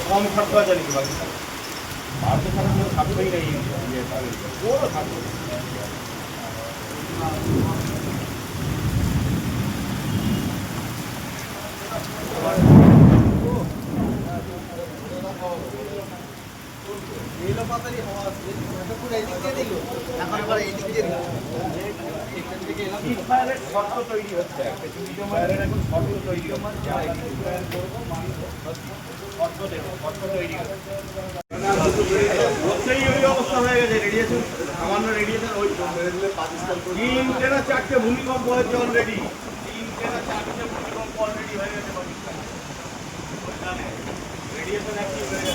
कम खर्चा जाने के बाद भारत सरकार में खर्च ही नहीं है वो खर्च नीलो पातारी हवा तो पूरा एडिट के दिलो এখন আবার এডিট কে দিলো এখান থেকে এলাম ইনফ্রারেড ফটো তৈরি হচ্ছে ইনফ্রারেড এখন ফটো তৈরি হচ্ছে যা ইনফ্রারেড করব মানুষ ফটো দেখো ফটো তৈরি হচ্ছে ওই অবস্থা হয়ে গেছে রেডিয়েশন সামান্য রেডিয়েশন ওই পাকিস্তান তিন টেনা চারটে ভূমিকম্প হয়েছে অলরেডি তিন টেনা চারটে ভূমিকম্প অলরেডি হয়ে গেছে পাকিস্তান ওইখানে রেডিয়েশন অ্যাক্টিভ